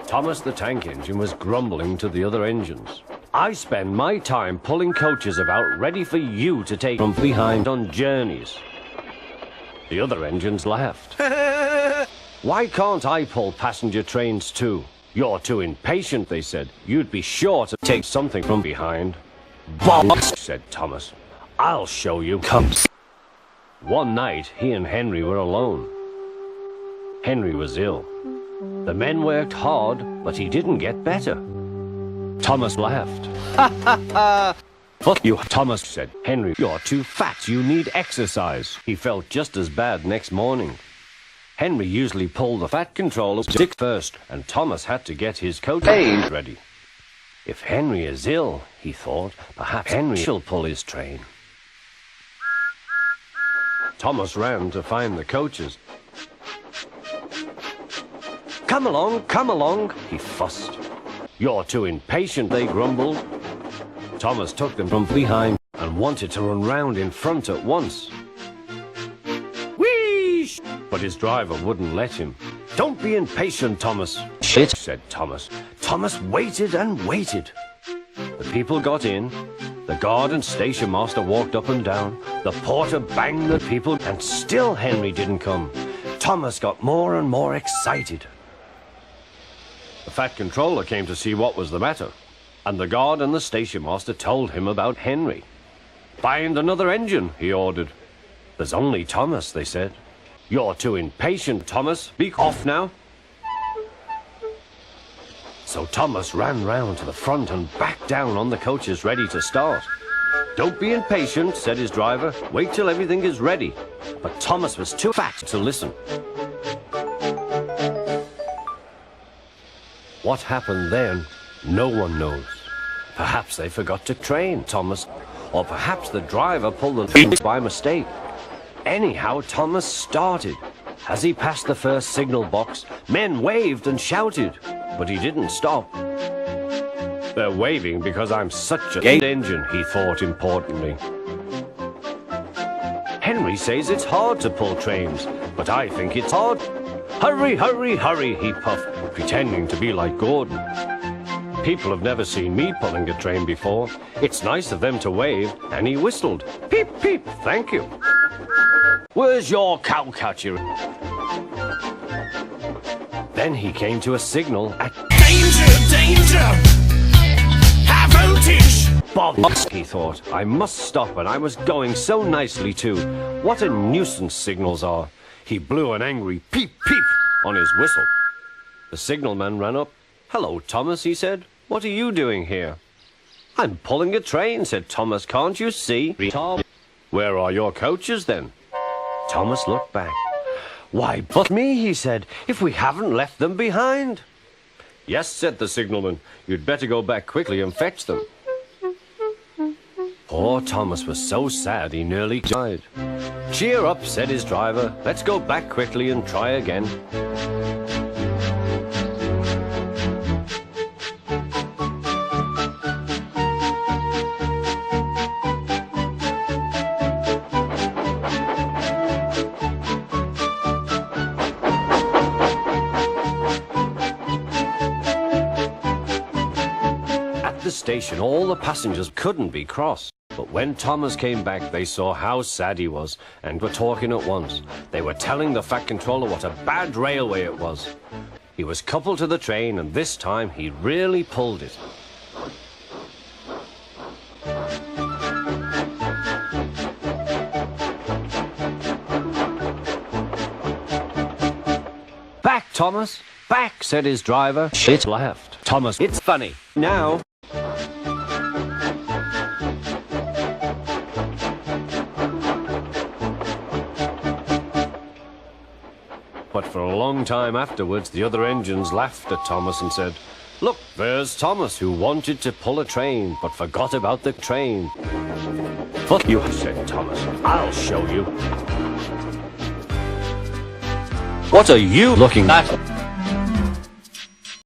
Thomas the tank engine was grumbling to the other engines. I spend my time pulling coaches about ready for you to take from behind on journeys. The other engines laughed. Why can't I pull passenger trains too? You're too impatient, they said. You'd be sure to take something from behind. Bollocks, said Thomas. I'll show you. Come. One night, he and Henry were alone. Henry was ill. The men worked hard, but he didn't get better. Thomas laughed. Ha ha ha! Fuck you, Thomas, said Henry. You're too fat. You need exercise. He felt just as bad next morning. Henry usually pulled the fat controller stick first, and Thomas had to get his coat ready. If Henry is ill, he thought, perhaps Henry shall pull his train. Thomas ran to find the coaches. Come along, he fussed. You're too impatient, they grumbled. Thomas took them from behind and wanted to run round in front at once. Whee! But his driver wouldn't let him. Don't be impatient, Thomas. Shit, said Thomas. Thomas waited and waited. The people got in. The guard and station master walked up and down. The porter banged the people, and still Henry didn't come. Thomas got more and more excited. The fat controller came to see what was the matter, and the guard and the station master told him about Henry. Find another engine, he ordered. There's only Thomas, they said. You're too impatient, Thomas. Be off now. So Thomas ran round to the front and back down on the coaches ready to start. Don't be impatient, said his driver. Wait till everything is ready. But Thomas was too fat to listen. What happened then, no one knows. Perhaps they forgot to train Thomas, or perhaps the driver pulled the lever by mistake. Anyhow, Thomas started. As he passed the first signal box, men waved and shouted, but he didn't stop. They're waving because I'm such a great engine, he thought importantly. Henry says it's hard to pull trains, but I think it's hard. Hurry, hurry, hurry, he puffed, pretending to be like Gordon. People have never seen me pulling a train before. It's nice of them to wave, and he whistled. Peep, peep, thank you. Where's your cowcatcher? Then he came to a signal at Danger, danger! High voltage! Bollocks, he thought. I must stop, and I was going so nicely too. What a nuisance signals are. He blew an angry peep, peep on his whistle. The signalman ran up. Hello, Thomas, he said. What are you doing here? I'm pulling a train, said Thomas. Can't you see? Where are your coaches, then? Thomas looked back. Why, but me, he said, if we haven't left them behind. Yes, said the signalman. You'd better go back quickly and fetch them. Poor Thomas was so sad he nearly died. Cheer up, said his driver. Let's go back quickly and try again. At the station, all the passengers couldn't be cross. But when Thomas came back, they saw how sad he was and were talking at once. They were telling the fat controller what a bad railway it was. He was coupled to the train, and this time he really pulled it. Back, Thomas! Back, said his driver. Shit laughed. Thomas, it's funny. Now... But for a long time afterwards, the other engines laughed at Thomas and said, Look, there's Thomas, who wanted to pull a train, but forgot about the train. Fuck you, said Thomas. I'll show you. What are you looking at?